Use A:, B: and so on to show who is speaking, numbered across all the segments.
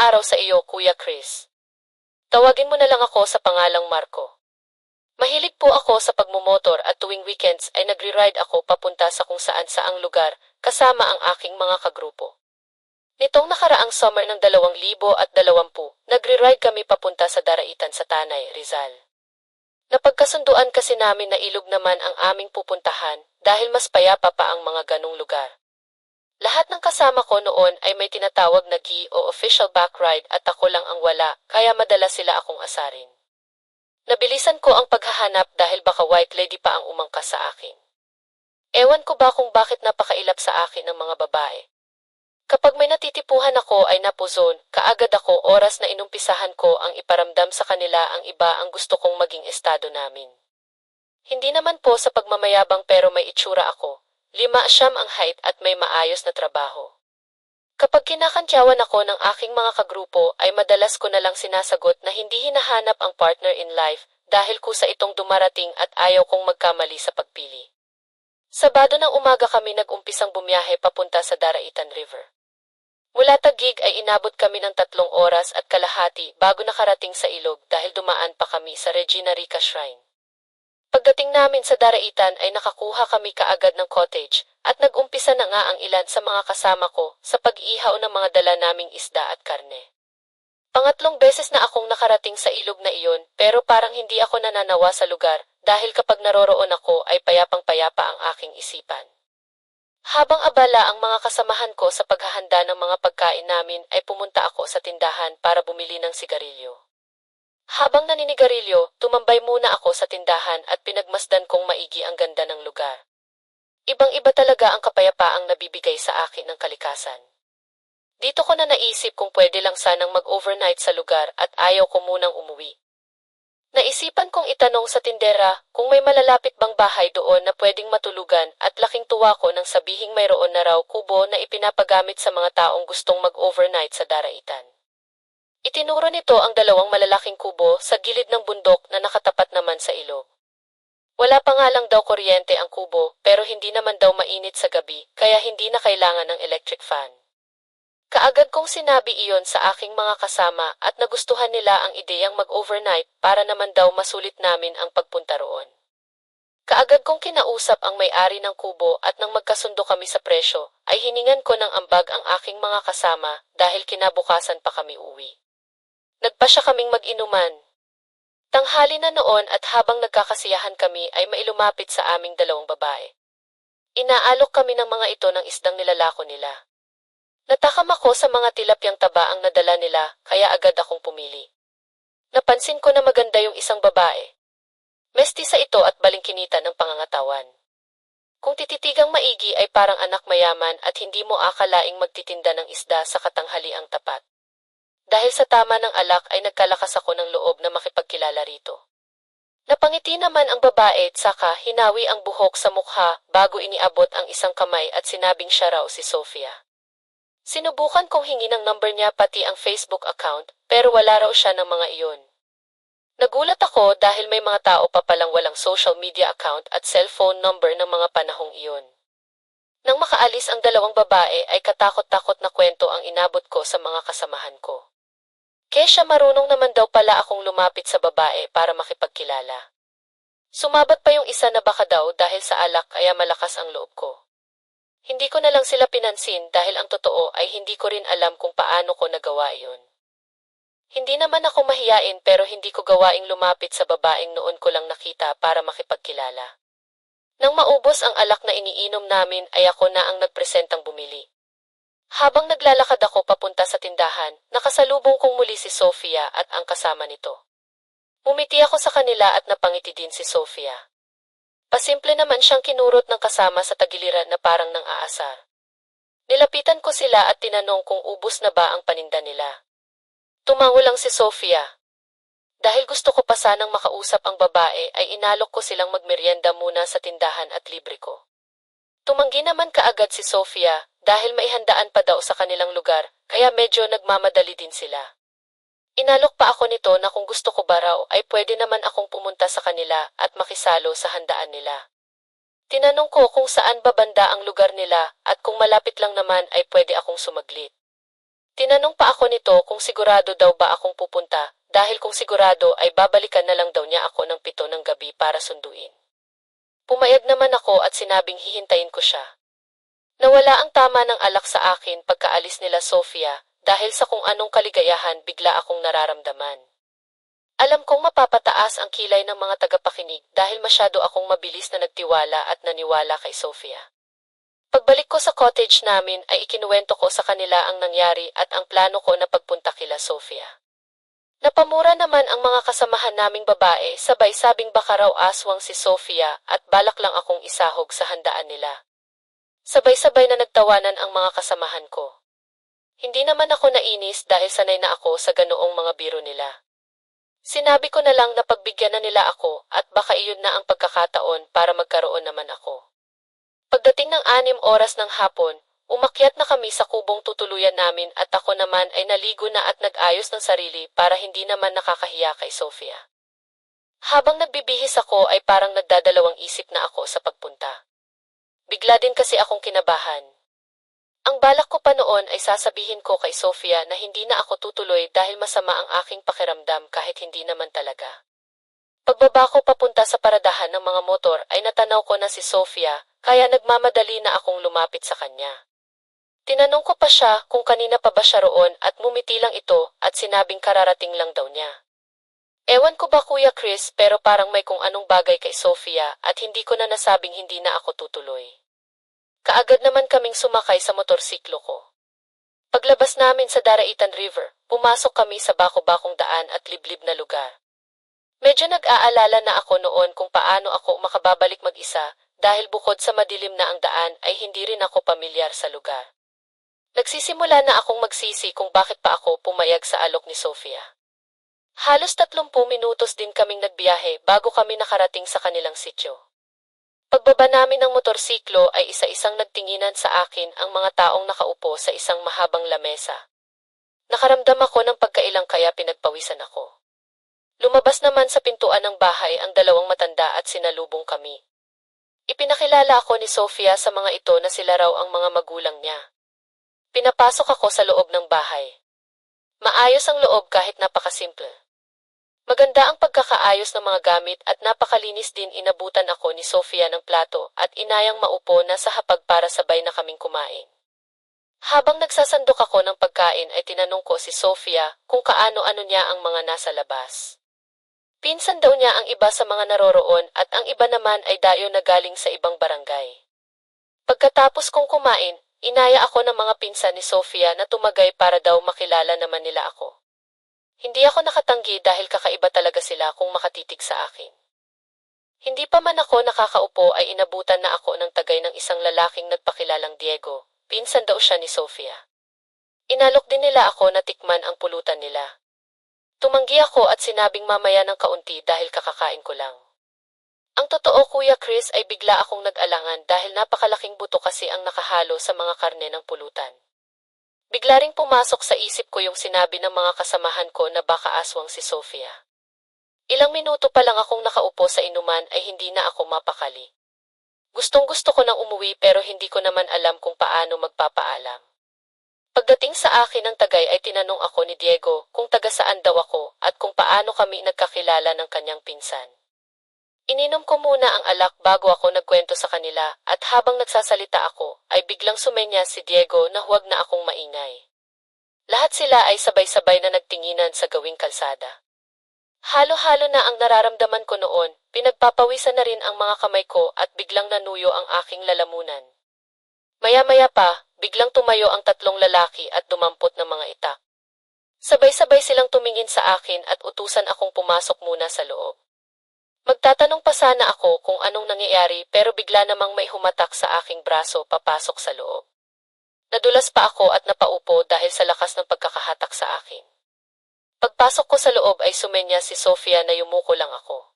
A: araw sa iyo, Kuya Chris. Tawagin mo na lang ako sa pangalang Marco. Mahilig po ako sa pagmumotor at tuwing weekends ay nagre-ride ako papunta sa kung saan saang lugar kasama ang aking mga kagrupo. Nitong nakaraang summer ng 2020, nagre-ride kami papunta sa Daraitan sa Tanay, Rizal. Napagkasunduan kasi namin na Ilog naman ang aming pupuntahan dahil mas payapa pa ang mga ganong lugar. Lahat ng kasama ko noon ay may tinatawag na GI o official back ride at ako lang ang wala, kaya madalas sila akong asarin. Nabilisan ko ang paghahanap dahil baka white lady pa ang umangkas sa akin. Ewan ko ba kung bakit napakailap sa akin ng mga babae. Kapag may natitipuhan ako ay napuzon, kaagad ako oras na inumpisahan ko ang iparamdam sa kanila ang iba ang gusto kong maging estado namin. Hindi naman po sa pagmamayabang pero may itsura ako. 5'5" ang height at may maayos na trabaho. Kapag kinakantyawan ako ng aking mga kagrupo ay madalas ko na lang sinasagot na hindi hinahanap ang partner in life dahil kusa itong dumarating at ayaw kong magkamali sa pagpili. Sabado ng umaga kami nag-umpisang bumiyahe papunta sa Daraitan River. Mula Taguig ay inabot kami ng 3 oras at kalahati bago nakarating sa ilog dahil dumaan pa kami sa Regina Rica Shrine. Pagdating namin sa Daraitan ay nakakuha kami kaagad ng cottage at nag-umpisa na nga ang ilan sa mga kasama ko sa pag-ihaw ng mga dala naming isda at karne. Pangatlong beses na akong nakarating sa ilog na iyon pero parang hindi ako nananawa sa lugar dahil kapag naroroon ako ay payapang-payapa ang aking isipan. Habang abala ang mga kasamahan ko sa paghahanda ng mga pagkain namin ay pumunta ako sa tindahan para bumili ng sigarilyo. Habang naninigarilyo, tumambay muna ako sa tindahan at pinagmasdan kong maigi ang ganda ng lugar. Ibang-iba talaga ang kapayapaang nabibigay sa akin ng kalikasan. Dito ko na naisip kung pwede lang sanang mag-overnight sa lugar at ayaw ko munang umuwi. Naisipan kong itanong sa tindera kung may malalapit bang bahay doon na pwedeng matulugan at laking tuwa ko nang sabihing mayroon na raw kubo na ipinapagamit sa mga taong gustong mag-overnight sa Daraitan. Itinuro nito ang 2 malalaking kubo sa gilid ng bundok na nakatapat naman sa ilog. Wala pa nga lang daw kuryente ang kubo pero hindi naman daw mainit sa gabi kaya hindi na kailangan ng electric fan. Kaagad kong sinabi iyon sa aking mga kasama at nagustuhan nila ang ideyang mag-overnight para naman daw masulit namin ang pagpunta roon. Kaagad kong kinausap ang may-ari ng kubo at nang magkasundo kami sa presyo ay hiningan ko ng ambag ang aking mga kasama dahil kinabukasan pa kami uwi. Nagpasya kaming mag-inuman. Tanghali na noon at habang nagkakasiyahan kami ay mailumapit sa aming 2 babae. Inaalok kami ng mga ito ng isdang nilalako nila. Natakam ako sa mga tilapyang taba ang nadala nila kaya agad akong pumili. Napansin ko na maganda yung isang babae. Mestiza ito at balingkinita ng pangangatawan. Kung tititigang maigi ay parang anak mayaman at hindi mo akalaing magtitinda ng isda sa katanghaliang tapat. Dahil sa tama ng alak ay nagkalakas ako ng loob na makipagkilala rito. Napangiti naman ang babae at saka hinawi ang buhok sa mukha bago iniabot ang isang kamay at sinabing siya raw si Sofia. Sinubukan kong hingi ng number niya pati ang Facebook account pero wala raw siya ng mga iyon. Nagulat ako dahil may mga tao pa palang walang social media account at cellphone number ng mga panahong iyon. Nang makaalis ang 2 babae ay katakot-takot na kwento ang inabot ko sa mga kasamahan ko. Kesya marunong naman daw pala akong lumapit sa babae para makipagkilala. Sumabat pa yung isa na baka daw dahil sa alak kaya malakas ang loob ko. Hindi ko na lang sila pinansin dahil ang totoo ay hindi ko rin alam kung paano ko nagawa iyon. Hindi naman ako mahiyain pero hindi ko gawaing lumapit sa babaeng noon ko lang nakita para makipagkilala. Nang maubos ang alak na iniinom namin ay ako na ang nagpresentang bumili. Habang naglalakad ako papunta sa tindahan, nakasalubong kong muli si Sofia at ang kasama nito. Umiti ako sa kanila at napangiti din si Sofia. Pasimple naman siyang kinurot ng kasama sa tagiliran na parang nang aasar. Nilapitan ko sila at tinanong kung ubos na ba ang paninda nila. Tumango lang si Sofia. Dahil gusto ko pa sanang makausap ang babae ay inalok ko silang magmeryenda muna sa tindahan at libre ko. Tumanggi naman kaagad si Sofia dahil maihandaan pa daw sa kanilang lugar kaya medyo nagmamadali din sila. Inalok pa ako nito na kung gusto ko ba raw ay pwede naman akong pumunta sa kanila at makisalo sa handaan nila. Tinanong ko kung saan ba banda ang lugar nila at kung malapit lang naman ay pwede akong sumaglit. Tinanong pa ako nito kung sigurado daw ba akong pupunta, dahil kung sigurado ay babalikan na lang daw niya ako ng 7 ng gabi para sunduin. Pumayag naman ako at sinabing hihintayin ko siya. Nawala ang tama ng alak sa akin pagkaalis nila Sofia, dahil sa kung anong kaligayahan bigla akong nararamdaman. Alam kong mapapataas ang kilay ng mga tagapakinig dahil masyado akong mabilis na nagtiwala at naniwala kay Sofia. Pagbalik ko sa cottage namin ay ikinuwento ko sa kanila ang nangyari at ang plano ko na pagpunta kila Sofia. Napamura naman ang mga kasamahan naming babae, sabay sabing baka raw aswang si Sofia at balak lang akong isahog sa handaan nila. Sabay-sabay na nagtawanan ang mga kasamahan ko. Hindi naman ako nainis dahil sanay na ako sa ganoong mga biro nila. Sinabi ko na lang na pagbigyan na nila ako at baka iyon na ang pagkakataon para magkaroon naman ako. Pagdating ng 6 oras ng hapon, umakyat na kami sa kubong tutuluyan namin at ako naman ay naligo na at nag-ayos ng sarili para hindi naman nakakahiya kay Sofia. Habang nagbibihis ako ay parang nagdadalawang isip na ako sa pagpunta. Bigla din kasi akong kinabahan. Ang balak ko pa noon ay sasabihin ko kay Sofia na hindi na ako tutuloy dahil masama ang aking pakiramdam kahit hindi naman talaga. Pagbaba ko papunta sa paradahan ng mga motor ay natanaw ko na si Sofia, kaya nagmamadali na akong lumapit sa kanya. Tinanong ko pa siya kung kanina pa ba siya roon at mumiti lang ito at sinabing kararating lang daw niya. Ewan ko ba Kuya Chris pero parang may kung anong bagay kay Sofia at hindi ko na nasabing hindi na ako tutuloy. Kaagad naman kaming sumakay sa motorsiklo ko. Paglabas namin sa Daraitan River, pumasok kami sa bako-bakong daan at liblib na lugar. Medyo nag-aalala na ako noon kung paano ako makababalik mag-isa dahil bukod sa madilim na ang daan ay hindi rin ako pamilyar sa lugar. Nagsisimula na akong magsisi kung bakit pa ako pumayag sa alok ni Sofia. Halos 30 minutos din kaming nagbiyahe bago kami nakarating sa kanilang sityo. Pagbaba namin ng motorsiklo ay isa-isang nagtinginan sa akin ang mga taong nakaupo sa isang mahabang lamesa. Nakaramdam ako ng pagkailang kaya pinagpawisan ako. Lumabas naman sa pintuan ng bahay ang 2 matanda at sinalubong kami. Ipinakilala ako ni Sofia sa mga ito na sila raw ang mga magulang niya. Pinapasok ako sa loob ng bahay. Maayos ang loob kahit napakasimple. Maganda ang pagkakaayos ng mga gamit at napakalinis din. Inabutan ako ni Sofia ng plato at inayang maupo na sa hapag para sabay na kaming kumain. Habang nagsasandok ako ng pagkain ay tinanong ko si Sofia kung kaano-ano niya ang mga nasa labas. Pinsan daw niya ang iba sa mga naroroon at ang iba naman ay dayo na galing sa ibang barangay. Pagkatapos kong kumain, inaya ako ng mga pinsan ni Sofia na tumagay para daw makilala naman nila ako. Hindi ako nakatanggi dahil kakaiba talaga sila kung makatitig sa akin. Hindi pa man ako nakakaupo ay inabutan na ako ng tagay ng isang lalaking nagpakilalang Diego, pinsan daw siya ni Sofia. Inalok din nila ako na tikman ang pulutan nila. Tumanggi ako at sinabing mamaya ng kaunti dahil kakakain ko lang. Ang totoo Kuya Chris ay bigla akong nag-alangan dahil napakalaking buto kasi ang nakahalo sa mga karne ng pulutan. Bigla ring pumasok sa isip ko yung sinabi ng mga kasamahan ko na baka aswang si Sofia. Ilang minuto pa lang akong nakaupo sa inuman ay hindi na ako mapakali. Gustong-gusto ko nang umuwi pero hindi ko naman alam kung paano magpapaalam. Pagdating sa akin ng tagay ay tinanong ako ni Diego kung taga saan daw ako at kung paano kami nagkakilala ng kanyang pinsan. Ininom ko muna ang alak bago ako nagkwento sa kanila at habang nagsasalita ako ay biglang sumenya si Diego na huwag na akong maingay. Lahat sila ay sabay-sabay na nagtinginan sa gawing kalsada. Halo-halo na ang nararamdaman ko noon, pinagpapawisan na rin ang mga kamay ko at biglang nanuyo ang aking lalamunan. Maya-maya pa, biglang tumayo ang 3 lalaki at dumampot ng mga itak. Sabay-sabay silang tumingin sa akin at utusan akong pumasok muna sa loob. Magtatanong pa sana ako kung anong nangyayari pero bigla namang may humatak sa aking braso papasok sa loob. Nadulas pa ako at napaupo dahil sa lakas ng pagkakahatak sa akin. Pagpasok ko sa loob ay sumenya si Sofia na yumuko lang ako.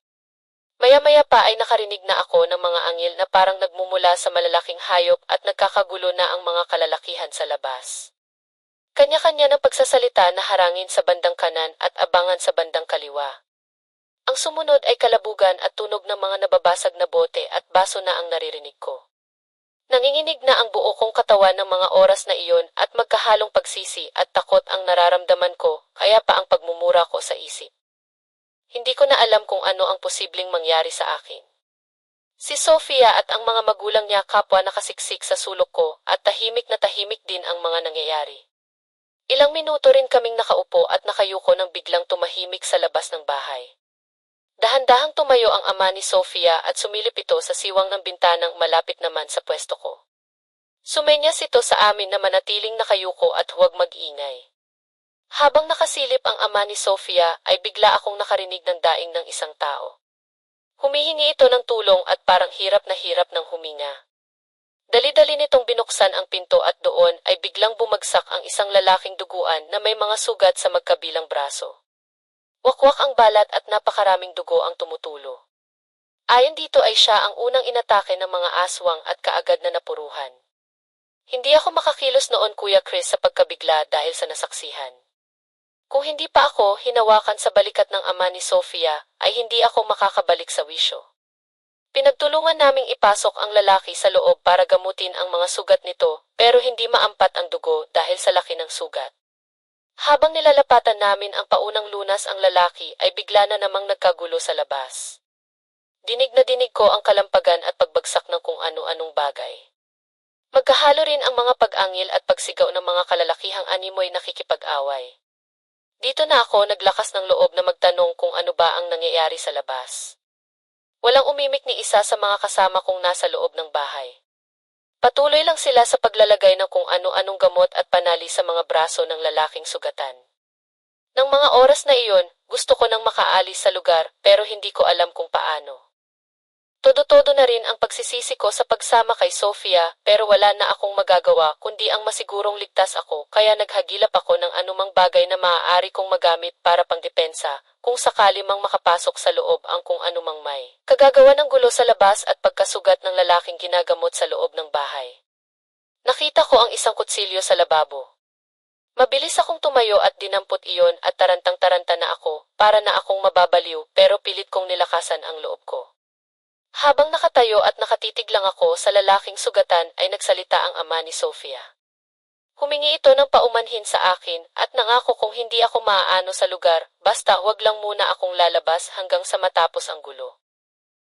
A: Maya-maya pa ay nakarinig na ako ng mga angil na parang nagmumula sa malalaking hayop at nagkakagulo na ang mga kalalakihan sa labas. Kanya-kanya ng pagsasalita na harangin sa bandang kanan at abangan sa bandang kaliwa. Ang sumunod ay kalabugan at tunog ng mga nababasag na bote at baso na ang naririnig ko. Nanginginig na ang buo kong katawan ng mga oras na iyon at magkahalong pagsisi at takot ang nararamdaman ko, kaya pa ang pagmumura ko sa isip. Hindi ko na alam kung ano ang posibleng mangyari sa akin. Si Sofia at ang mga magulang niya kapwa nakasiksik sa sulok ko at tahimik na tahimik din ang mga nangyayari. Ilang minuto rin kaming nakaupo at nakayuko nang biglang tumahimik sa labas ng bahay. Dahan-dahang tumayo ang ama ni Sofia at sumilip ito sa siwang ng bintanang malapit naman sa pwesto ko. Sumenyas ito sa amin na manatiling nakayuko at huwag mag-ingay. Habang nakasilip ang ama ni Sofia ay bigla akong nakarinig ng daing ng isang tao. Humihingi ito ng tulong at parang hirap ng huminga. Dali-dali nitong binuksan ang pinto at doon ay biglang bumagsak ang isang lalaking duguan na may mga sugat sa magkabilang braso. Wakwak ang balat at napakaraming dugo ang tumutulo. Ayon dito ay siya ang unang inatake ng mga aswang at kaagad na napuruhan. Hindi ako makakilos noon, Kuya Chris, sa pagkabigla dahil sa nasaksihan. Kung hindi pa ako hinawakan sa balikat ng ama ni Sofia, ay hindi ako makakabalik sa wisyo. Pinagtulungan naming ipasok ang lalaki sa loob para gamutin ang mga sugat nito, pero hindi maampat ang dugo dahil sa laki ng sugat. Habang nilalapatan namin ang paunang lunas ang lalaki ay bigla na namang nagkagulo sa labas. Dinig na dinig ko ang kalampagan at pagbagsak ng kung ano-anong bagay. Magkahalo rin ang mga pag-angil at pagsigaw ng mga kalalakihang animoy nakikipag-away. Dito na ako naglakas ng loob na magtanong kung ano ba ang nangyayari sa labas. Walang umimik ni isa sa mga kasama kong nasa loob ng bahay. Patuloy lang sila sa paglalagay ng kung ano-anong gamot at panali sa mga braso ng lalaking sugatan. Nang mga oras na iyon, gusto ko nang makaalis sa lugar pero hindi ko alam kung paano. Todo-todo na rin ang pagsisisi ko sa pagsama kay Sofia pero wala na akong magagawa kundi ang masigurong ligtas ako kaya naghagilap ako ng anumang bagay na maaari kong magamit para pangdepensa kung sakali mang makapasok sa loob ang kung anumang may kagagawa ng gulo sa labas at pagkasugat ng lalaking ginagamot sa loob ng bahay. Nakita ko ang isang kutsilyo sa lababo. Mabilis akong tumayo at dinampot iyon at tarantang-taranta na ako para na akong mababaliw pero pilit kong nilakasan ang loob ko. Habang nakatayo at nakatitig lang ako sa lalaking sugatan ay nagsalita ang ama ni Sofia. Humingi ito ng paumanhin sa akin at nangako kung hindi ako maaano sa lugar, basta huwag lang muna akong lalabas hanggang sa matapos ang gulo.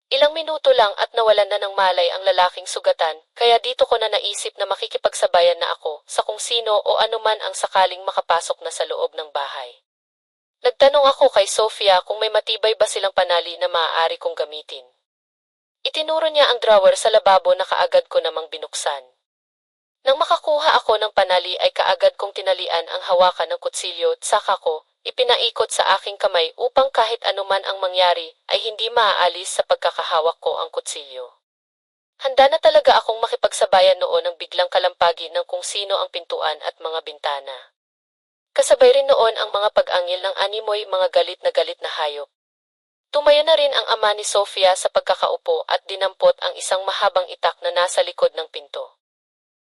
A: Ilang minuto lang at nawalan na ng malay ang lalaking sugatan, kaya dito ko na naisip na makikipagsabayan na ako sa kung sino o anuman ang sakaling makapasok na sa loob ng bahay. Nagtanong ako kay Sofia kung may matibay ba silang panali na maaari kong gamitin. Itinuro niya ang drawer sa lababo na kaagad ko namang binuksan. Nang makakuha ako ng panali ay kaagad kong tinalian ang hawakan ng kutsilyo at saka ko ipinaikot sa aking kamay upang kahit anuman ang mangyari ay hindi maaalis sa pagkakahawak ko ang kutsilyo. Handa na talaga akong makipagsabayan noon ng biglang kalampagi ng kung sino ang pintuan at mga bintana. Kasabay rin noon ang mga pag-angil ng animoy, mga galit na hayop. Tumayo na rin ang ama ni Sofia sa pagkakaupo at dinampot ang isang mahabang itak na nasa likod ng pinto.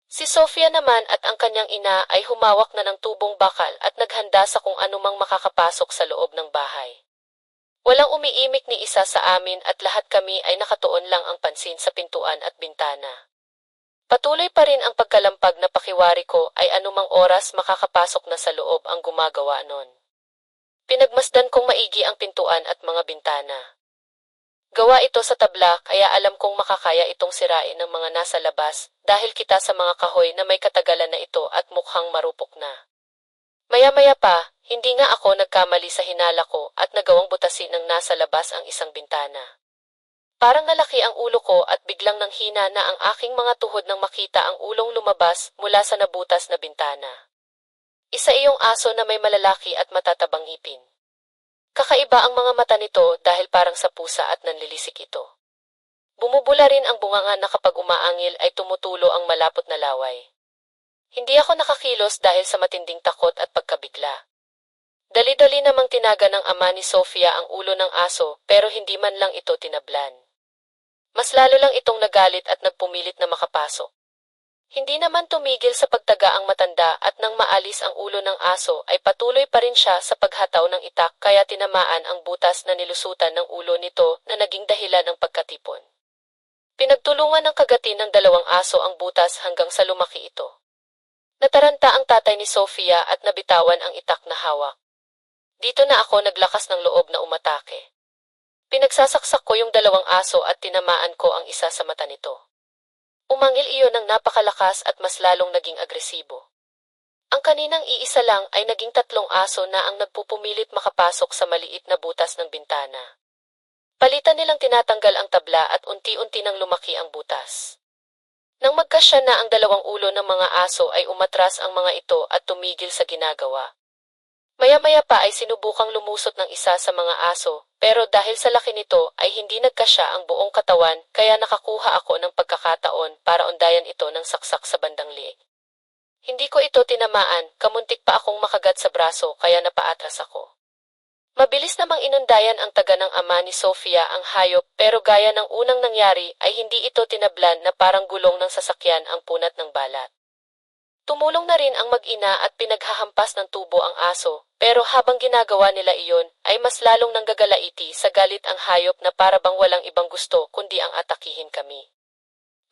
A: Si Sofia naman at ang kanyang ina ay humawak na ng tubong bakal at naghanda sa kung anumang makakapasok sa loob ng bahay. Walang umiimik ni isa sa amin at lahat kami ay nakatuon lang ang pansin sa pintuan at bintana. Patuloy pa rin ang pagkalampag na pakiwari ko ay anumang oras makakapasok na sa loob ang gumagawa nun. Pinagmasdan kong maigi ang pintuan at mga bintana. Gawa ito sa tabla kaya alam kong makakaya itong sirain ng mga nasa labas dahil kita sa mga kahoy na may katagalan na ito at mukhang marupok na. Maya-maya pa, hindi nga ako nagkamali sa hinala ko at nagawang butasin ng nasa labas ang isang bintana. Parang nalaki ang ulo ko at biglang nanghina na ang aking mga tuhod nang makita ang ulong lumabas mula sa nabutas na bintana. Isa iyong aso na may malalaki at matatabang ngipin. Kakaiba ang mga mata nito dahil parang sa pusa at nanlilisik ito. Bumubula rin ang bunganga na kapag umaangil ay tumutulo ang malapot na laway. Hindi ako nakakilos dahil sa matinding takot at pagkabigla. Dali-dali namang tinaga ng ama ni Sofia ang ulo ng aso pero hindi man lang ito tinablan. Mas lalo lang itong nagalit at nagpumilit na makapasok. Hindi naman tumigil sa pagtaga ang matanda at nang maalis ang ulo ng aso ay patuloy pa rin siya sa paghataw ng itak kaya tinamaan ang butas na nilusutan ng ulo nito na naging dahilan ng pagkatipon. Pinagtulungan ng kagatin ng dalawang aso ang butas hanggang sa lumaki ito. Nataranta ang tatay ni Sofia at nabitawan ang itak na hawak. Dito na ako naglakas ng loob na umatake. Pinagsasaksak ko yung dalawang aso at tinamaan ko ang isa sa mata nito. Umangil iyon ng napakalakas at mas lalong naging agresibo. Ang kaninang iisa lang ay naging 3 aso na ang nagpupumilit makapasok sa maliit na butas ng bintana. Palitan nilang tinatanggal ang tabla at unti-unti nang lumaki ang butas. Nang magkasya na ang dalawang ulo ng mga aso ay umatras ang mga ito at tumigil sa ginagawa. Maya-maya pa ay sinubukang lumusot ng isa sa mga aso, pero dahil sa laki nito ay hindi nagkasya ang buong katawan kaya nakakuha ako ng pagkakataon para undayan ito ng saksak sa bandang liig. Hindi ko ito tinamaan, kamuntik pa akong makagat sa braso kaya napaatras ako. Mabilis namang inundayan ang taga ng ama ni Sofia ang hayop pero gaya ng unang nangyari ay hindi ito tinablan na parang gulong ng sasakyan ang punat ng balat. Tumulong na rin ang mag-ina at pinaghahampas ng tubo ang aso, pero habang ginagawa nila iyon, ay mas lalong nanggagalaiti sa galit ang hayop na para bang walang ibang gusto kundi ang atakihin kami.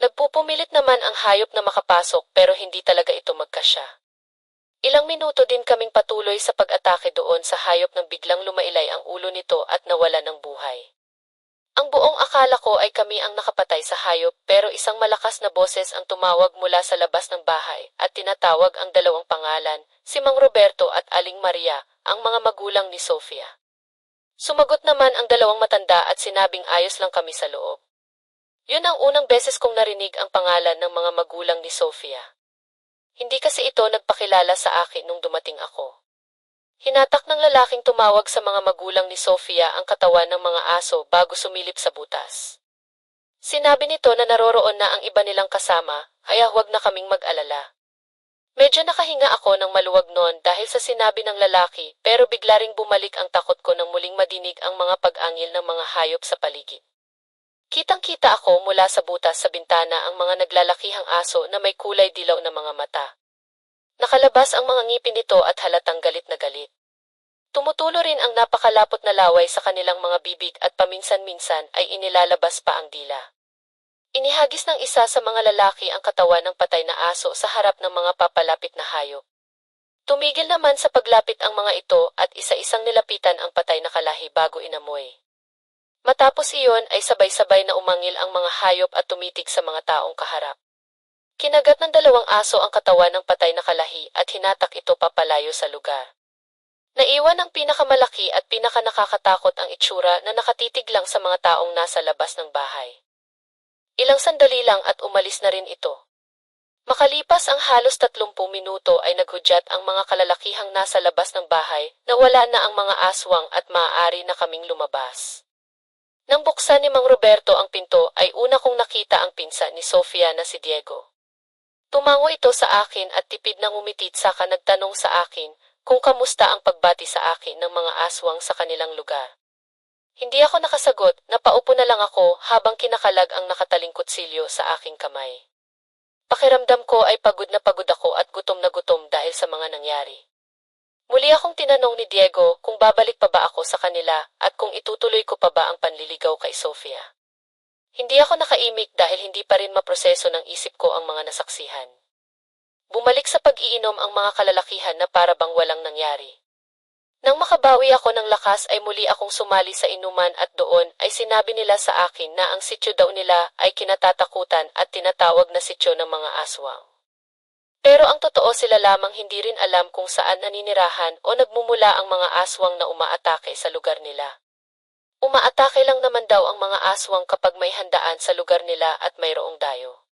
A: Nagpupumilit naman ang hayop na makapasok pero hindi talaga ito magkasya. Ilang minuto din kaming patuloy sa pag-atake doon sa hayop nang biglang lumailay ang ulo nito at nawala ng buhay. Ang buong akala ko ay kami ang nakapatay sa hayop pero isang malakas na boses ang tumawag mula sa labas ng bahay at tinatawag ang dalawang pangalan, si Mang Roberto at Aling Maria, ang mga magulang ni Sofia. Sumagot naman ang dalawang matanda at sinabing ayos lang kami sa loob. Yun ang unang beses kong narinig ang pangalan ng mga magulang ni Sofia. Hindi kasi ito nagpakilala sa akin nung dumating ako. Hinatak ng lalaking tumawag sa mga magulang ni Sofia ang katawan ng mga aso bago sumilip sa butas. Sinabi nito na naroroon na ang iba nilang kasama, kaya huwag na kaming mag-alala. Medyo nakahinga ako ng maluwag noon dahil sa sinabi ng lalaki pero bigla ring bumalik ang takot ko nang muling madinig ang mga pag-angil ng mga hayop sa paligid. Kitang-kita ako mula sa butas sa bintana ang mga naglalakihang aso na may kulay dilaw na mga mata. Nakalabas ang mga ngipin nito at halatang galit na galit. Tumutulo rin ang napakalapot na laway sa kanilang mga bibig at paminsan-minsan ay inilalabas pa ang dila. Inihagis ng isa sa mga lalaki ang katawan ng patay na aso sa harap ng mga papalapit na hayop. Tumigil naman sa paglapit ang mga ito at isa-isang nilapitan ang patay na kalahi bago inamoy. Matapos iyon ay sabay-sabay na umangil ang mga hayop at tumitig sa mga taong kaharap. Kinagat ng dalawang aso ang katawan ng patay na kalahi at hinatak ito papalayo sa lugar. Naiwan ang pinakamalaki at pinakanakakatakot ang itsura na nakatitig lang sa mga taong nasa labas ng bahay. Ilang sandali lang at umalis na rin ito. Makalipas ang halos 30 minuto ay naghudyat ang mga kalalakihang nasa labas ng bahay na wala na ang mga aswang at maaari na kaming lumabas. Nang buksan ni Mang Roberto ang pinto ay una kong nakita ang pinsan ni Sofia na si Diego. Tumango ito sa akin at tipid na umitit saka nagtanong sa akin kung kamusta ang pagbati sa akin ng mga aswang sa kanilang lugar. Hindi ako nakasagot, napaupo na lang ako habang kinakalag ang nakataling kutsilyo sa aking kamay. Pakiramdam ko ay pagod na pagod ako at gutom na gutom dahil sa mga nangyari. Muli akong tinanong ni Diego kung babalik pa ba ako sa kanila at kung itutuloy ko pa ba ang panliligaw kay Sofia. Hindi ako nakaimik dahil hindi pa rin maproseso ng isip ko ang mga nasaksihan. Bumalik sa pag-iinom ang mga kalalakihan na para bang walang nangyari. Nang makabawi ako ng lakas ay muli akong sumali sa inuman at doon ay sinabi nila sa akin na ang sityo daw nila ay kinatatakutan at tinatawag na sityo ng mga aswang. Pero ang totoo sila lamang hindi rin alam kung saan naninirahan o nagmumula ang mga aswang na umaatake sa lugar nila. Umaatake lang naman daw ang mga aswang kapag may handaan sa lugar nila at mayroong dayo.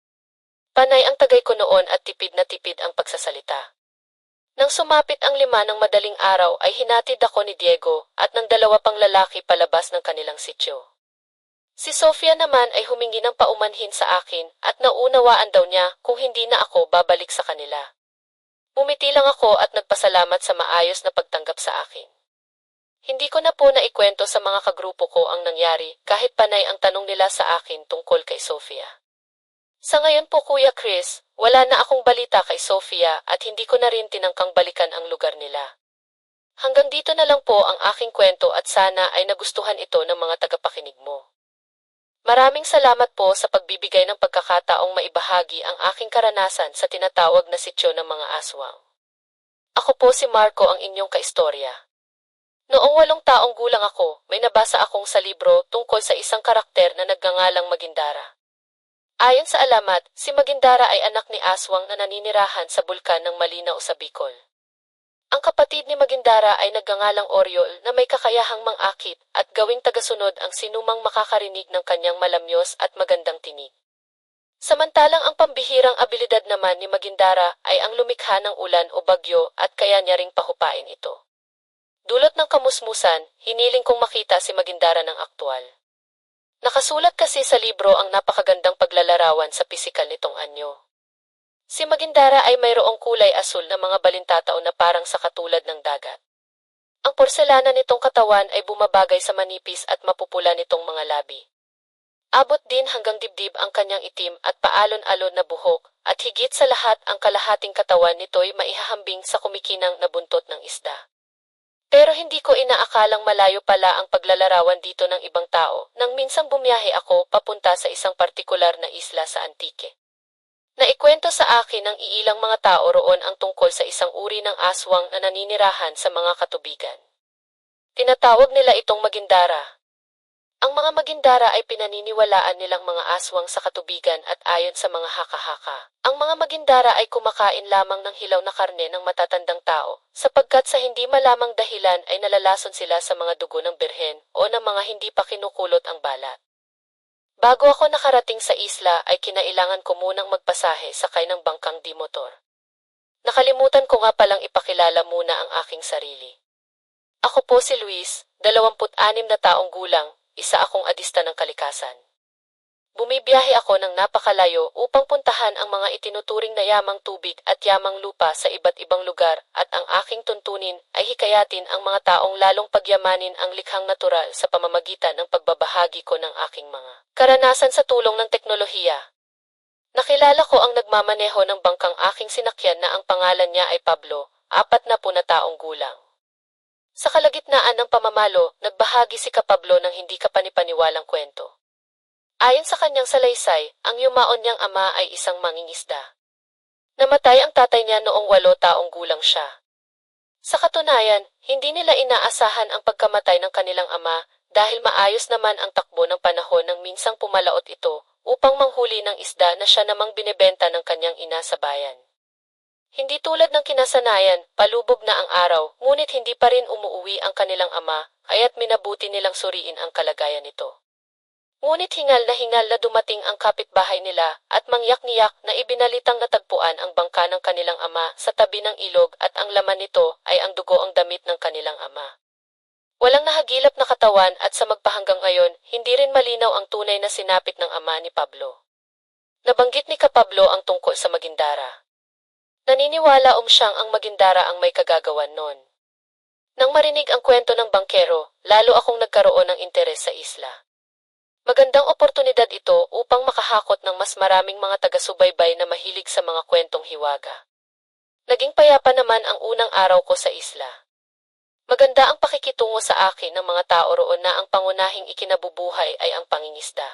A: Panay ang tagay ko noon at tipid na tipid ang pagsasalita. Nang sumapit ang 5 ng madaling araw ay hinatid ako ni Diego at ng 2 pang lalaki palabas ng kanilang sityo. Si Sofia naman ay humingi ng paumanhin sa akin at naunawaan daw niya kung hindi na ako babalik sa kanila. Bumiti lang ako at nagpasalamat sa maayos na pagtanggap sa akin. Hindi ko na po naikwento sa mga kagrupo ko ang nangyari kahit panay ang tanong nila sa akin tungkol kay Sofia. Sa ngayon po Kuya Chris, wala na akong balita kay Sofia at hindi ko na rin tinangkang balikan ang lugar nila. Hanggang dito na lang po ang aking kwento at sana ay nagustuhan ito ng mga tagapakinig mo. Maraming salamat po sa pagbibigay ng pagkakataong maibahagi ang aking karanasan sa tinatawag na sityo ng mga aswang. Ako po si Marco, ang inyong kaistorya. Noong 8 taong gulang ako, may nabasa akong sa libro tungkol sa isang karakter na nagngangalang Magindara. Ayon sa alamat, si Magindara ay anak ni aswang na naninirahan sa bulkan ng Malinaw sa Bicol. Ang kapatid ni Magindara ay nagngangalang Oriol na may kakayahang mangakit at gawing tagasunod ang sinumang makakarinig ng kanyang malamyos at magandang tinig. Samantalang ang pambihirang abilidad naman ni Magindara ay ang lumikha ng ulan o bagyo at kaya niya ring pahupain ito. Dulot ng kamusmusan, hiniling kong makita si Magindara ng aktwal. Nakasulat kasi sa libro ang napakagandang paglalarawan sa pisikal nitong anyo. Si Magindara ay mayroong kulay asul na mga balintatao na parang sa katulad ng dagat. Ang porselana nitong katawan ay bumabagay sa manipis at mapupula nitong mga labi. Abot din hanggang dibdib ang kanyang itim at paalon-alon na buhok, at higit sa lahat ang kalahating katawan nito'y maihahambing sa kumikinang na buntot ng isda. Pero hindi ko inaakalang malayo pala ang paglalarawan dito ng ibang tao nang minsang bumiyahe ako papunta sa isang partikular na isla sa Antique. Naikwento sa akin ng iilang mga tao roon ang tungkol sa isang uri ng aswang na naninirahan sa mga katubigan. Tinatawag nila itong Magindara. Ang mga Magindara ay pinaniniwalaan nilang mga aswang sa katubigan at ayon sa mga haka-haka, ang mga Magindara ay kumakain lamang ng hilaw na karne ng matatandang tao, sapagkat sa hindi malamang dahilan ay nalalason sila sa mga dugo ng birhen o ng mga hindi pa kinukulot ang balat. Bago ako nakarating sa isla ay kinailangan ko munang magpasahe sakay ng bangkang di-motor. Nakalimutan ko nga palang ipakilala muna ang aking sarili. Ako po si Luis, 26 na taong gulang, isa akong adista ng kalikasan. Bumibiyahe ako ng napakalayo upang puntahan ang mga itinuturing na yamang tubig at yamang lupa sa iba't ibang lugar, at ang aking tuntunin ay hikayatin ang mga taong lalong pagyamanin ang likhang natural sa pamamagitan ng pagbabahagi ko ng aking mga karanasan sa tulong ng teknolohiya. Nakilala ko ang nagmamaneho ng bangkang aking sinakyan na ang pangalan niya ay Pablo, 40 na taong gulang. Sa kalagitnaan ng pamamalo, nagbahagi si Pablo ng hindi kapanipaniwalang kwento. Ayon sa kanyang salaysay, ang yumaon niyang ama ay isang mangingisda. Namatay ang tatay niya noong 8 taong gulang siya. Sa katunayan, hindi nila inaasahan ang pagkamatay ng kanilang ama dahil maayos naman ang takbo ng panahon nang minsang pumalaot ito upang manghuli ng isda na siya namang binebenta ng kanyang ina sa bayan. Hindi tulad ng kinasanayan, palubog na ang araw, ngunit hindi pa rin umuuwi ang kanilang ama, kaya't minabuti nilang suriin ang kalagayan nito. Ngunit hingal na dumating ang kapitbahay nila at mangyak-niyak na ibinalitang natagpuan ang bangka ng kanilang ama sa tabi ng ilog at ang laman nito ay ang dugo ang damit ng kanilang ama. Walang nahagilap na katawan at sa magpahanggang ngayon, hindi rin malinaw ang tunay na sinapit ng ama ni Pablo. Nabanggit ni Pablo ang tungkol sa Magindara. Naniniwala siyang ang Magindara ang may kagagawan nun. Nang marinig ang kwento ng bangkero, lalo akong nagkaroon ng interes sa isla. Magandang oportunidad ito upang makahakot ng mas maraming mga taga-subaybay na mahilig sa mga kwentong hiwaga. Naging payapa naman ang unang araw ko sa isla. Maganda ang pakikitungo sa akin ng mga tao roon na ang pangunahing ikinabubuhay ay ang pangingisda.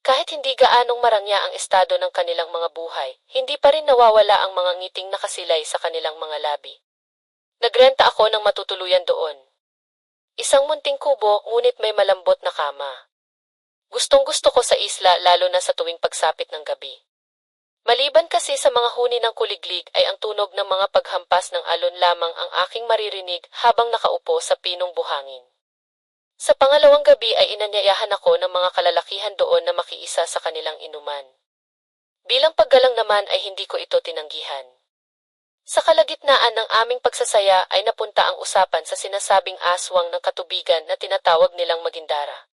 A: Kahit hindi gaanong marangya ang estado ng kanilang mga buhay, hindi pa rin nawawala ang mga ngiting nakasilay sa kanilang mga labi. Nagrenta ako ng matutuluyan doon. Isang munting kubo ngunit may malambot na kama. Gustong-gusto ko sa isla lalo na sa tuwing pagsapit ng gabi. Maliban kasi sa mga huni ng kuliglig ay ang tunog ng mga paghampas ng alon lamang ang aking maririnig habang nakaupo sa pinong buhangin. Sa pangalawang gabi ay inanyayahan ako ng mga kalalakihan doon na makiisa sa kanilang inuman. Bilang paggalang naman ay hindi ko ito tinanggihan. Sa kalagitnaan ng aming pagsasaya ay napunta ang usapan sa sinasabing aswang ng katubigan na tinatawag nilang Magindara.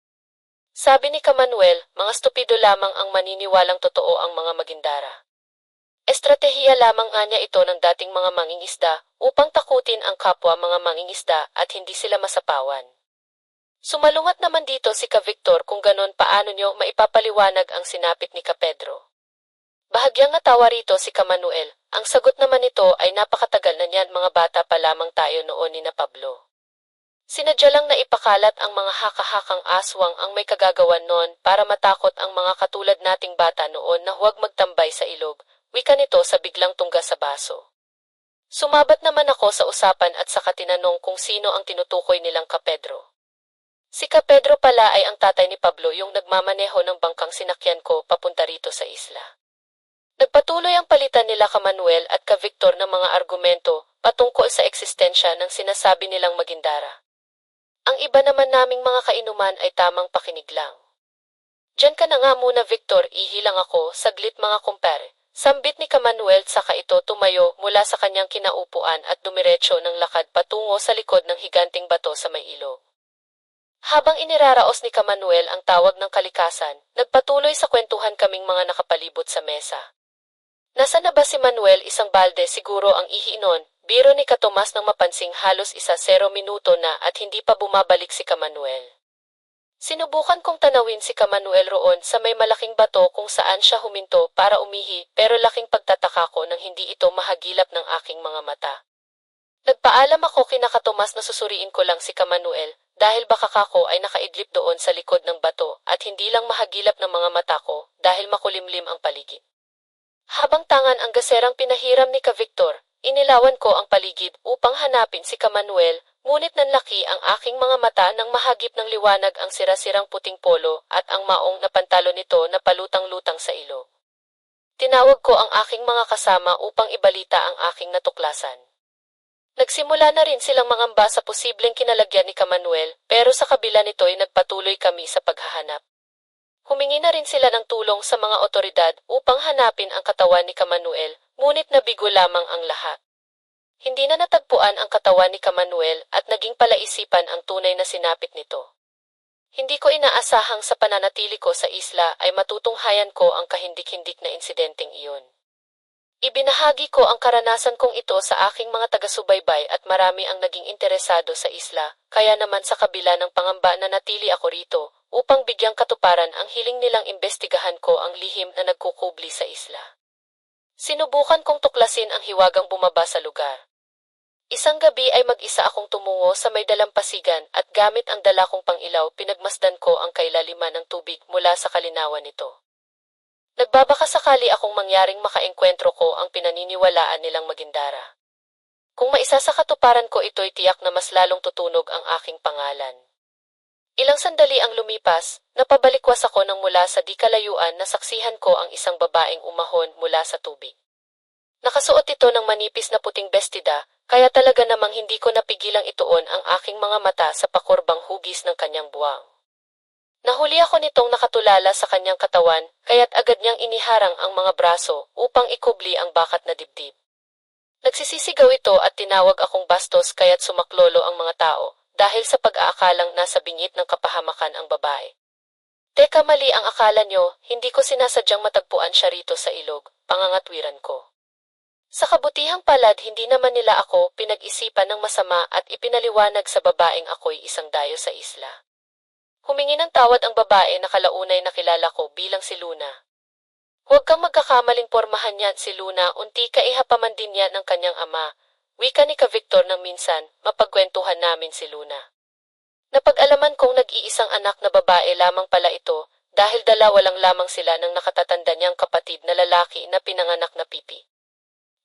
A: Sabi ni Manuel, mga stupido lamang ang maniniwalang totoo ang mga Magindara. Estratehiya lamang niya ito ng dating mga mangingisda upang takutin ang kapwa mga mangingisda at hindi sila masapawan. Sumalungat naman dito si Victor kung ganon paano nyo maipapaliwanag ang sinapit ni Pedro. Bahagyang natawa rito si Manuel, ang sagot naman nito ay napakatagal na niyan, mga bata pa lamang tayo noon ni na Pablo. Sinadya lang na ipakalat ang mga haka-hakang aswang ang may kagagawan noon para matakot ang mga katulad nating bata noon na huwag magtambay sa ilog, wika nito sa biglang tungga sa baso. Sumabat naman ako sa usapan at saka tinanong kung sino ang tinutukoy nilang Kapedro. Si Kapedro pala ay ang tatay ni Pablo, yung nagmamaneho ng bangkang sinakyan ko papunta rito sa isla. Nagpatuloy ang palitan nila ka Manuel at ka Victor ng mga argumento patungkol sa eksistensya ng sinasabi nilang Magindara. Ang iba naman naming mga kainuman ay tamang pakinig lang. Diyan ka na nga muna Victor, ihilang ako, saglit mga kumpare. Sambit ni Kamanuel saka ito tumayo mula sa kanyang kinaupuan at dumiretso ng lakad patungo sa likod ng higanting bato sa may ilog. Habang iniraraos ni Kamanuel ang tawag ng kalikasan, nagpatuloy sa kwentuhan kaming mga nakapalibot sa mesa. Nasaan na ba si Manuel? Isang balde siguro ang ihi nun. Biro ni Katomas nang mapansing halos 10 minuto na at hindi pa bumabalik si Kamanuel. Sinubukan kong tanawin si Kamanuel roon sa may malaking bato kung saan siya huminto para umihi pero laking pagtataka ko nang hindi ito mahagilap ng aking mga mata. Nagpaalam ako kina Katomas na susuriin ko lang si Kamanuel dahil baka kako ay nakaidlip doon sa likod ng bato at hindi lang mahagilap ng mga mata ko dahil makulimlim ang paligid. Habang tangan ang gaserang pinahiram ni Ka Victor, inilawan ko ang paligid upang hanapin si Kamanuel, ngunit nanlaki ang aking mga mata nang mahagip ng liwanag ang sira-sirang puting polo at ang maong na pantalo nito na palutang-lutang sa ilog. Tinawag ko ang aking mga kasama upang ibalita ang aking natuklasan. Nagsimula na rin silang mangamba sa posibleng kinalagyan ni Kamanuel, pero sa kabila nito'y nagpatuloy kami sa paghahanap. Humingi na rin sila ng tulong sa mga otoridad upang hanapin ang katawan ni Kamanuel, ngunit nabigo lamang ang lahat. Hindi na natagpuan ang katawan ni Kamanuel at naging palaisipan ang tunay na sinapit nito. Hindi ko inaasahang sa pananatili ko sa isla ay matutunghayan ko ang kahindik-hindik na insidenteng iyon. Ibinahagi ko ang karanasan kong ito sa aking mga taga-subaybay at marami ang naging interesado sa isla, kaya naman sa kabila ng pangamba na natili ako rito, upang bigyang katuparan ang hiling nilang imbestigahan ko ang lihim na nagkukubli sa isla. Sinubukan kong tuklasin ang hiwagang bumaba sa lugar. Isang gabi ay mag-isa akong tumungo sa may dalampasigan at gamit ang dala kong pangilaw pinagmasdan ko ang kailaliman ng tubig mula sa kalinawan nito. Nagbabaka sakali akong mangyaring makaengkwentro ko ang pinaniniwalaan nilang Magindara. Kung maisa sa katuparan ko ito'y tiyak na mas lalong tutunog ang aking pangalan. Ilang sandali ang lumipas, napabalikwas ako nang mula sa di kalayuan na saksihan ko ang isang babaeng umahon mula sa tubig. Nakasuot ito ng manipis na puting bestida, kaya talaga namang hindi ko napigilang ituon ang aking mga mata sa pakurbang hugis ng kanyang buwang. Nahuli ako nitong nakatulala sa kanyang katawan, kaya't agad niyang iniharang ang mga braso upang ikubli ang bakat na dibdib. Nagsisisigaw ito at tinawag akong bastos kaya't sumaklolo ang mga tao, dahil sa pag-aakalang nasa bingit ng kapahamakan ang babae. Teka, mali ang akala nyo, hindi ko sinasadyang matagpuan siya rito sa ilog, pangangatwiran ko. Sa kabutihang palad hindi naman nila ako pinag-isipan ng masama at ipinaliwanag sa babaeng ako'y isang dayo sa isla. Humingi ng tawad ang babae na kalaunay nakilala ko bilang si Luna. Huwag kang magkakamaling pormahan niyan si Luna, unti ka ihapaman din yan ng kanyang ama. Wika ni Ka Victor nang minsan, mapagkwentuhan namin si Luna. Napag-alaman kong nag-iisang anak na babae lamang pala ito, dahil dalawa lang lamang sila ng nakatatanda niyang kapatid na lalaki na pinanganak na Pipi.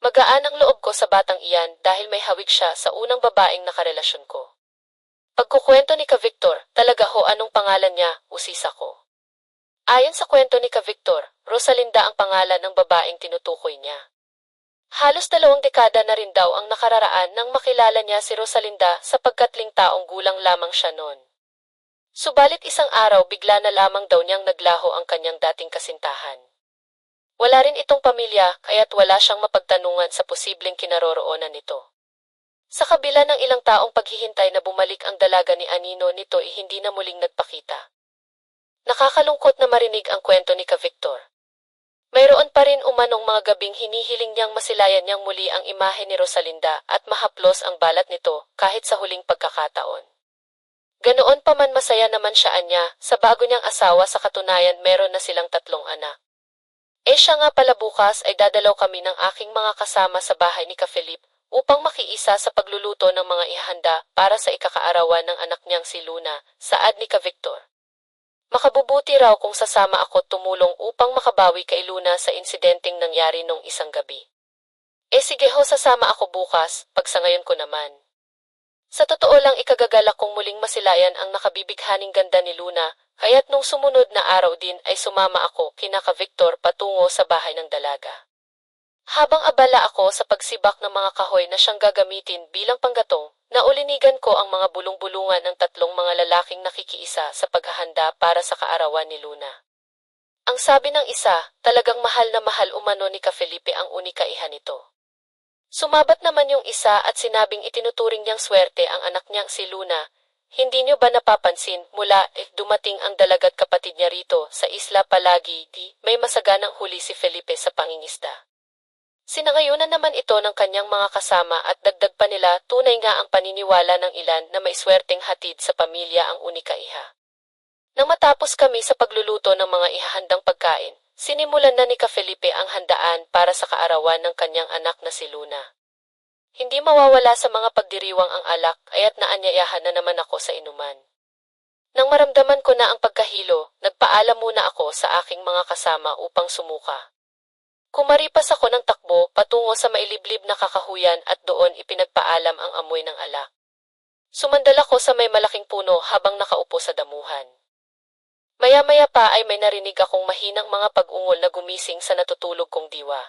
A: Magaan ang loob ko sa batang iyan dahil may hawig siya sa unang babaeng nakarelasyon ko. Pagkukwento ni Ka Victor, talaga ho anong pangalan niya, usisa ko. Ayon sa kwento ni Ka Victor, Rosalinda ang pangalan ng babaeng tinutukoy niya. Halos 2 dekada na rin daw ang nakararaan nang makilala niya si Rosalinda sapagkat 5 taong gulang lamang siya noon. Subalit isang araw bigla na lamang daw niyang naglaho ang kanyang dating kasintahan. Wala rin itong pamilya kaya't wala siyang mapagtanungan sa posibleng kinaroroonan nito. Sa kabila ng ilang taong paghihintay na bumalik ang dalaga ni Anino nito ay hindi na muling nagpakita. Nakakalungkot na marinig ang kwento ni Ka Victor. Mayroon pa rin umanong mga gabing hinihiling niyang masilayan niyang muli ang imahe ni Rosalinda at mahaplos ang balat nito kahit sa huling pagkakataon. Ganoon pa man masaya naman siya niya sa bago niyang asawa sa katunayan meron na silang 3 anak. Siya nga pala bukas ay dadalaw kami ng aking mga kasama sa bahay ni Ka Felipe upang makiisa sa pagluluto ng mga ihahanda para sa ikakaarawan ng anak niyang si Luna, saad ni Victor. Makabubuti raw kung sasama ako tumulong upang makabawi kay Luna sa insidenteng nangyari nung isang gabi. Sige ho, sasama ako bukas, pag sa ngayon ko naman. Sa totoo lang ikagagalak kong muling masilayan ang nakabibighaning ganda ni Luna, kaya't nung sumunod na araw din ay sumama ako kina Victor patungo sa bahay ng dalaga. Habang abala ako sa pagsibak ng mga kahoy na siyang gagamitin bilang panggatong, naulinigan ko ang mga bulong-bulungan ng tatlong mga lalaking nakikiisa sa paghahanda para sa kaarawan ni Luna. Ang sabi ng isa, talagang mahal na mahal umano ni Felipe ang unikaihan nito. Sumabat naman yung isa at sinabing itinuturing niyang swerte ang anak niyang si Luna. Hindi niyo ba napapansin mula dumating ang dalaga't kapatid niya rito sa isla palagi may masaganang huli si Felipe sa pangingisda. Sinangayunan naman ito ng kanyang mga kasama at dagdag pa nila tunay nga ang paniniwala ng ilan na may swerteng hatid sa pamilya ang unikaiha. Nang matapos kami sa pagluluto ng mga ihahandang pagkain, sinimulan na ni Felipe ang handaan para sa kaarawan ng kanyang anak na si Luna. Hindi mawawala sa mga pagdiriwang ang alak kaya't naanyayahan na naman ako sa inuman. Nang maramdaman ko na ang pagkahilo, nagpaalam muna ako sa aking mga kasama upang sumuka. Kumaripas ako ng takbo patungo sa mailiblib na kakahuyan at doon ipinagpaalam ang amoy ng alak. Sumandal ako sa may malaking puno habang nakaupo sa damuhan. Maya-maya pa ay may narinig akong mahinang mga pag-ungol na gumising sa natutulog kong diwa.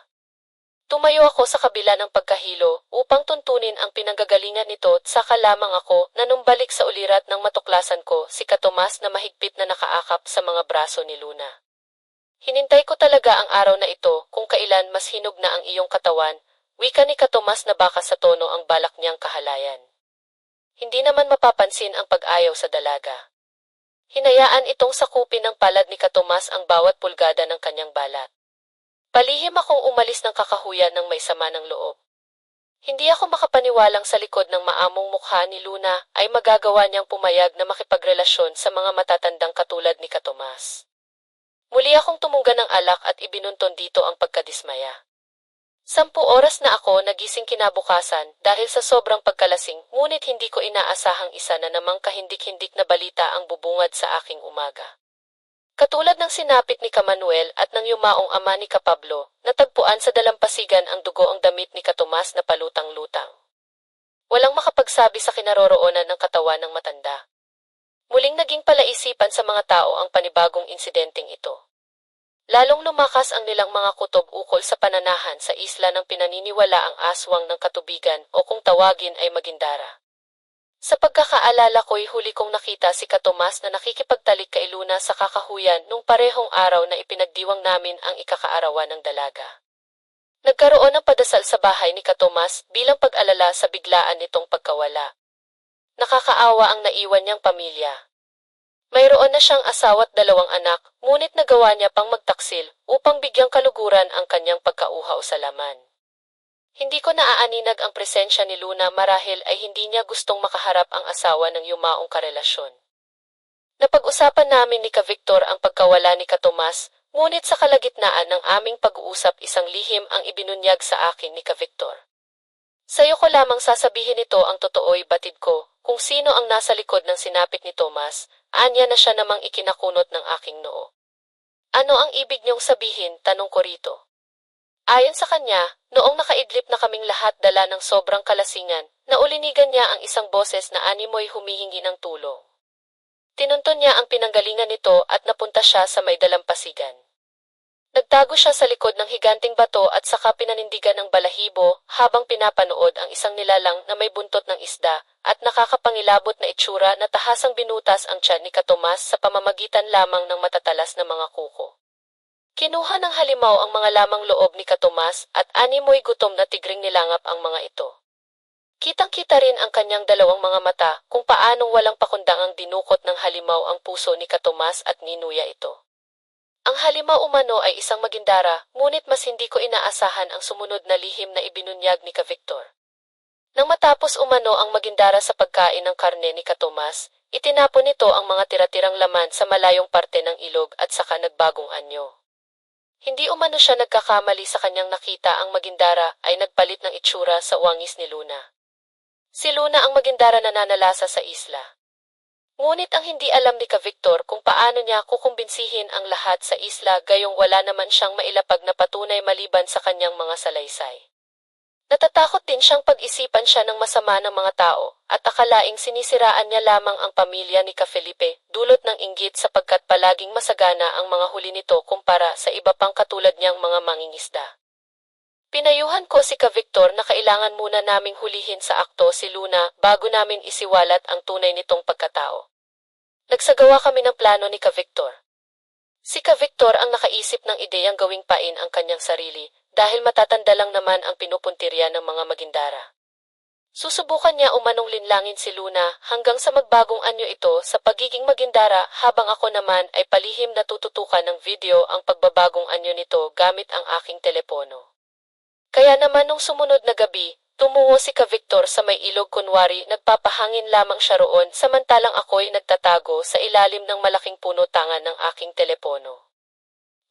A: Tumayo ako sa kabila ng pagkahilo upang tuntunin ang pinanggagalingan nito at saka lamang ako na nung balik sa ulirat ng matuklasan ko si Tomas na mahigpit na nakaakap sa mga braso ni Luna. Hinintay ko talaga ang araw na ito kung kailan mas hinog na ang iyong katawan, wika ni Tomas na baka sa tono ang balak niyang kahalayan. Hindi naman mapapansin ang pag-ayaw sa dalaga. Hinayaan itong sakupin ng palad ni Tomas ang bawat pulgada ng kanyang balat. Palihim akong umalis ng kakahuyan ng may sama ng loob. Hindi ako makapaniwalang sa likod ng maamong mukha ni Luna ay magagawa niyang pumayag na makipagrelasyon sa mga matatandang katulad ni Tomas. Muli akong tumungga ng alak at ibinunton dito ang pagkadismaya. 10 oras na ako nagising kinabukasan dahil sa sobrang pagkalasing, ngunit hindi ko inaasahang isa na namang kahindik-hindik na balita ang bubungad sa aking umaga. Katulad ng sinapit ni Manuel at ng yumaong ama ni Pablo, natagpuan sa dalampasigan ang dugo ang damit ni Tomas na palutang-lutang. Walang makapagsabi sa kinaroroonan ng katawan ng matanda. Muling naging palaisipan sa mga tao ang panibagong insidenteng ito. Lalong lumakas ang nilang mga kutob ukol sa pananahan sa isla ng pinaniniwala ang aswang ng katubigan o kung tawagin ay Magindara. Sa pagkakaalala ko'y huli kong nakita si Tomas na nakikipagtalik kay Luna sa kakahuyan nung parehong araw na ipinagdiwang namin ang ikakaarawan ng dalaga. Nagkaroon ng padasal sa bahay ni Tomas bilang pag-alala sa biglaan nitong pagkawala. Nakakaawa ang naiwan niyang pamilya. Mayroon na siyang asawa at 2 anak, ngunit nagawa niya pang magtaksil upang bigyang kaluguran ang kanyang pagkauhaw sa laman. Hindi ko naaaninag ang presensya ni Luna marahil ay hindi niya gustong makaharap ang asawa ng yumaong karelasyon. Napag-usapan namin ni Victor ang pagkawala ni Tomas, ngunit sa kalagitnaan ng aming pag-uusap isang lihim ang ibinunyag sa akin ni Victor. Sa'yo ko lamang sasabihin ito ang totoo'y batid ko, kung sino ang nasa likod ng sinapit ni Tomas, anya na siya namang ikinakunot ng aking noo. Ano ang ibig niyong sabihin, tanong ko rito. Ayon sa kanya, noong nakaidlip na kaming lahat dala ng sobrang kalasingan, naulinigan niya ang isang boses na animoy humihingi ng tulong. Tinunton niya ang pinanggalingan nito at napunta siya sa may dalampasigan. Nagtago siya sa likod ng higanting bato at saka pinanindigan ng balahibo habang pinapanood ang isang nilalang na may buntot ng isda at nakakapangilabot na itsura na tahasang binutas ang tiyan ni Tomas sa pamamagitan lamang ng matatalas na mga kuko. Kinuha ng halimaw ang mga lamang loob ni Tomas at animoy gutom na tigring nilangap ang mga ito. Kitang-kita rin ang kanyang 2 mga mata kung paanong walang pakundangang dinukot ng halimaw ang puso ni Tomas at ninuya ito. Ang halimaw umano ay isang Magindara, ngunit mas hindi ko inaasahan ang sumunod na lihim na ibinunyag ni Victor. Nang matapos umano ang Magindara sa pagkain ng karne ni Tomas, itinapon nito ang mga tira-tirang laman sa malayong parte ng ilog at saka nagbagong anyo. Hindi umano siya nagkakamali sa kanyang nakita ang Magindara ay nagpalit ng itsura sa wangis ni Luna. Si Luna ang Magindara na nanalasa sa isla. Ngunit ang hindi alam ni Victor kung paano niya kukumbinsihin ang lahat sa isla gayong wala naman siyang mailapag na patunay maliban sa kanyang mga salaysay. Natatakot din siyang pag-isipan siya ng masama ng mga tao at akalaing sinisiraan niya lamang ang pamilya ni Felipe dulot ng inggit sapagkat palaging masagana ang mga huli nito kumpara sa iba pang katulad niyang mga mangingisda. Pinayuhan ko si Victor na kailangan muna naming hulihin sa akto si Luna bago namin isiwalat ang tunay nitong pagkatao. Nagsagawa kami ng plano ni Victor. Si Victor ang nakaisip ng ideyang gawing pain ang kanyang sarili dahil matatanda lang naman ang pinupuntirya ng mga Magindara. Susubukan niya umanong linlangin si Luna hanggang sa magbagong anyo ito sa pagiging Magindara habang ako naman ay palihim na tututukan ng video ang pagbabagong anyo nito gamit ang aking telepono. Kaya naman nung sumunod na gabi, tumungo si Victor sa may ilog kunwari nagpapahangin lamang siya roon samantalang ako'y nagtatago sa ilalim ng malaking puno-tangan ng aking telepono.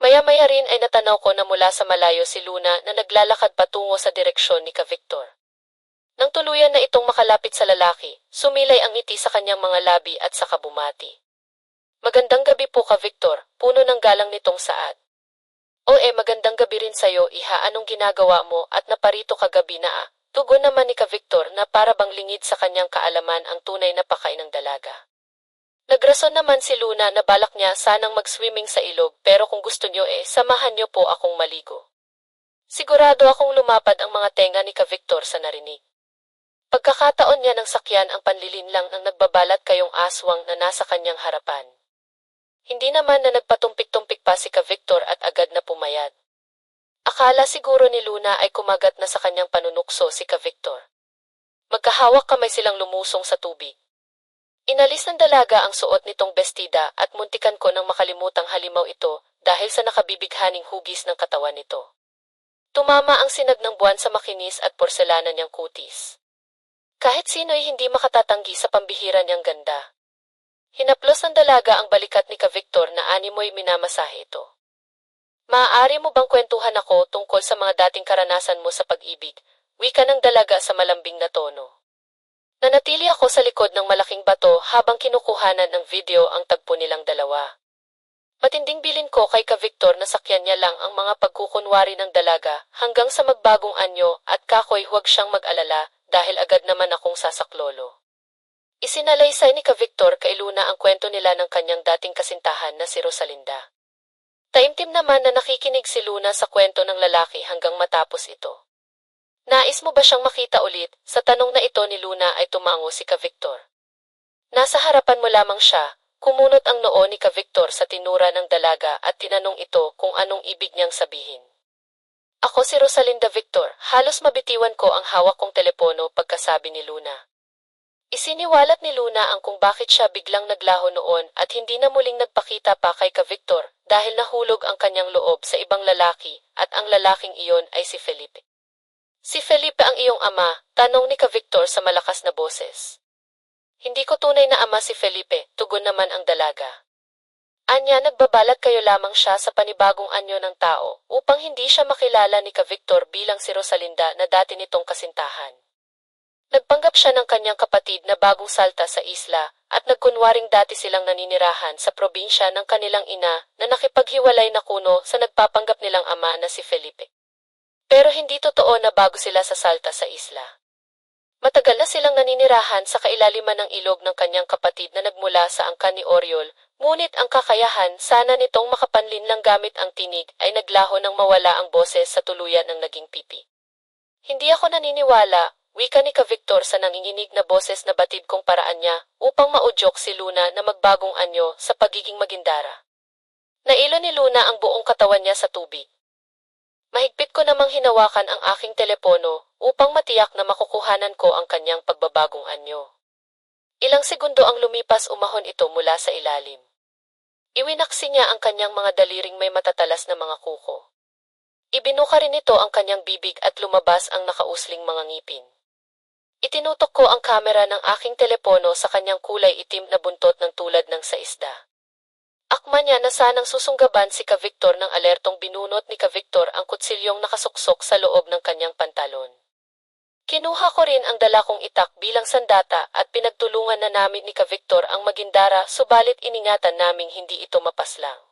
A: Maya-maya rin ay natanaw ko na mula sa malayo si Luna na naglalakad patungo sa direksyon ni Victor. Nang tuluyan na itong makalapit sa lalaki, sumilay ang ngiti sa kanyang mga labi at saka bumati. Magandang gabi po Victor, puno ng galang nitong saad. Magandang gabi rin sa'yo, iha, anong ginagawa mo at naparito kagabi na Tugon naman ni Victor na para bang lingid sa kanyang kaalaman ang tunay na pakain ng dalaga. Nagrason naman si Luna na balak niya sanang mag-swimming sa ilog pero kung gusto niyo samahan niyo po akong maligo. Sigurado akong lumapad ang mga tenga ni Victor sa narinig. Pagkakataon niya ng sakyan ang panlilinlang ng nagbabalat kayong aswang na nasa kanyang harapan. Hindi naman na nagpatumpik-tumpik pa si Victor at agad na pumayat. Akala siguro ni Luna ay kumagat na sa kanyang panunukso si Victor. Magkahawak kamay silang lumusong sa tubig. Inalis ng dalaga ang suot nitong bestida at muntikan ko nang makalimutang halimaw ito dahil sa nakabibighaning hugis ng katawan nito. Tumama ang sinag ng buwan sa makinis at porselanan niyang kutis. Kahit sino'y hindi makatatanggi sa pambihira niyang ganda. Hinaplos ng dalaga ang balikat ni Victor na animoy minamasahe ito. Maaari mo bang kwentuhan ako tungkol sa mga dating karanasan mo sa pag-ibig? Wika ng dalaga sa malambing na tono. Nanatili ako sa likod ng malaking bato habang kinukuhanan ng video ang tagpo nilang dalawa. Matinding bilin ko kay Victor na sakyan niya lang ang mga pagkukunwari ng dalaga hanggang sa magbagong anyo at kakoy huwag siyang mag-alala dahil agad naman akong sasaklolo. Isinalaysay ni Victor kay Luna ang kwento nila ng kanyang dating kasintahan na si Rosalinda. Taimtim naman na nakikinig si Luna sa kwento ng lalaki hanggang matapos ito. Nais mo ba siyang makita ulit? Sa tanong na ito ni Luna ay tumango si Victor. Nasa harapan mo lamang siya, kumunot ang noo ni Victor sa tinura ng dalaga at tinanong ito kung anong ibig niyang sabihin. Ako si Rosalinda Victor, halos mabitiwan ko ang hawak kong telepono pagkasabi ni Luna. Isiniwalat ni Luna ang kung bakit siya biglang naglaho noon at hindi na muling nagpakita pa kay Victor dahil nahulog ang kanyang loob sa ibang lalaki at ang lalaking iyon ay si Felipe. Si Felipe ang iyong ama, tanong ni Victor sa malakas na boses. Hindi ko tunay na ama si Felipe, tugon naman ang dalaga. Anya nagbabalat kayo lamang siya sa panibagong anyo ng tao upang hindi siya makilala ni Victor bilang si Rosalinda na dati nitong kasintahan. Nagpanggap siya ng kanyang kapatid na bagong salta sa isla at nagkunwaring dati silang naninirahan sa probinsya ng kanilang ina na nakipaghiwalay na kuno sa nagpapanggap nilang ama na si Felipe. Pero hindi totoo na bago sila sa salta sa isla. Matagal na silang naninirahan sa kailaliman ng ilog ng kanyang kapatid na nagmula sa angkan ni Oriol, ngunit ang kakayahan sana nitong makapanlinlang gamit ang tinig ay naglaho nang mawala ang boses sa tuluyan ng naging pipi. Hindi ako naniniwala, wika ni Victor sa nanginginig na boses na batid kong paraan niya upang maudyok si Luna na magbagong anyo sa pagiging Magindara. Nailo ni Luna ang buong katawan niya sa tubig. Mahigpit ko namang hinawakan ang aking telepono upang matiyak na makukuhanan ko ang kanyang pagbabagong anyo. Ilang segundo ang lumipas umahon ito mula sa ilalim. Iwinaksi niya ang kanyang mga daliring may matatalas na mga kuko. Ibinuka rin ito ang kanyang bibig at lumabas ang nakausling mga ngipin. Itinutok ko ang kamera ng aking telepono sa kanyang kulay itim na buntot ng tulad ng sa isda. Akma niya na sanang susunggaban si Ka Victor ng alertong binunot ni Ka Victor ang kutsilyong nakasuksok sa loob ng kanyang pantalon. Kinuha ko rin ang dala kong itak bilang sandata at pinagtulungan na namin ni Ka Victor ang Magindara, subalit iningatan naming hindi ito mapaslang.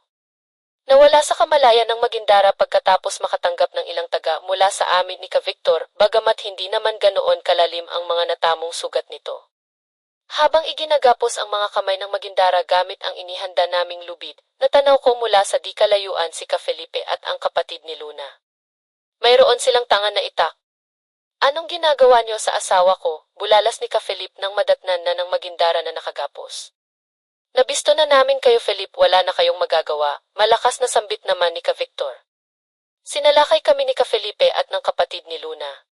A: Nawala sa kamalayan ng Magindara pagkatapos makatanggap ng ilang taga mula sa amin ni Ka Victor, bagamat hindi naman ganoon kalalim ang mga natamong sugat nito. Habang iginagapos ang mga kamay ng Magindara gamit ang inihanda naming lubid, natanaw ko mula sa di kalayuan si Ka Felipe at ang kapatid ni Luna. Mayroon silang tangan na itak. Anong ginagawa niyo sa asawa ko? Bulalas ni Ka Felipe nang madatnan na ng Magindara na nakagapos. Nabisto na namin kayo, Felipe, wala na kayong magagawa, malakas na sambit naman ni Ka Victor. Sinalakay kami ni Ka Felipe at ng kapatid ni Luna.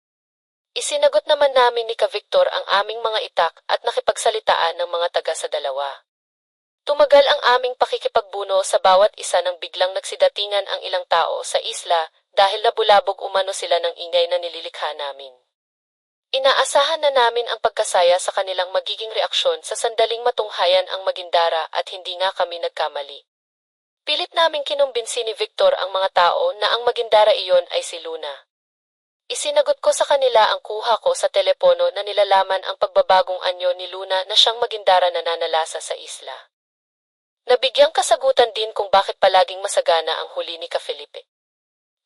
A: Isinagot naman namin ni Ka Victor ang aming mga itak at nakipagsalitaan ng mga taga sa dalawa. Tumagal ang aming pakikipagbuno sa bawat isa nang biglang nagsidatingan ang ilang tao sa isla dahil nabulabog umano sila ng ingay na nililikha namin. Inaasahan na namin ang pagkasaya sa kanilang magiging reaksyon sa sandaling matunghayan ang Magindara at hindi nga kami nagkamali. Pilit naming kinumbinsi ni Victor ang mga tao na ang Magindara iyon ay si Luna. Isinagot ko sa kanila ang kuha ko sa telepono na nilalaman ang pagbabagong anyo ni Luna na siyang Magindara na nanalasa sa isla. Nabigyang kasagutan din kung bakit palaging masagana ang huli ni Ka Felipe.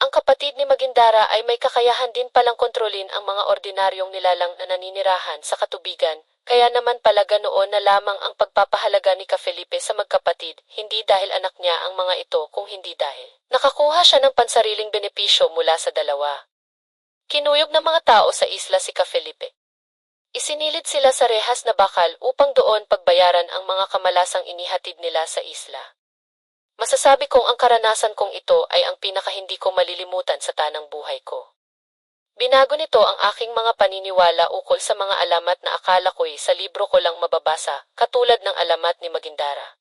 A: Ang kapatid ni Magindara ay may kakayahan din palang kontrolin ang mga ordinaryong nilalang na naninirahan sa katubigan, kaya naman pala ganoon na lamang ang pagpapahalaga ni Ka Felipe sa magkapatid, hindi dahil anak niya ang mga ito kung hindi dahil nakakuha siya ng pansariling benepisyo mula sa dalawa. Kinuyog ng mga tao sa isla si Ka Felipe. Isinilid sila sa rehas na bakal upang doon pagbayaran ang mga kamalasang inihatid nila sa isla. Masasabi kong ang karanasan kong ito ay ang pinakahindi ko malilimutan sa tanang buhay ko. Binago nito ang aking mga paniniwala ukol sa mga alamat na akala ko'y sa libro ko lang mababasa, katulad ng alamat ni Magindara.